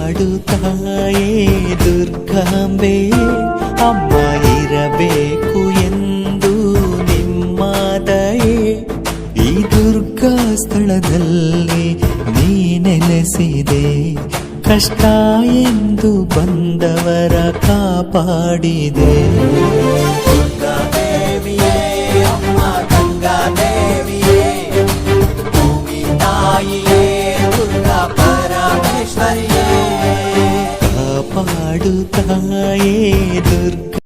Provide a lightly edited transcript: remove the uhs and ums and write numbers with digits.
ಕಾಪಾಡುತ್ತಾಯೇ ದುರ್ಗಾಂಬೆ ಅಮ್ಮ ಇರಬೇಕು ಎಂದು ನಿಮ್ಮ ದಯೆ ಈ ದುರ್ಗಾ ಸ್ಥಳದಲ್ಲಿ ನೀ ನೆಲೆಸಿದೆ ಕಷ್ಟ ಎಂದು ಬಂದವರ ಕಾಪಾಡಿದೆ ದುರ್ಗಾ ದೇವಿಯೇ ಅಮ್ಮ ಗಂಗಾ ದೇವಿಯೇ ಭೂಮಿ ತಾಯಿಯೇ ದುರ್ಗಾ ಪರಮೇಶ್ವರಿಯೇ ಕಾಪಾಡುತ್ತಾಯೇ ದುರ್ಗಾ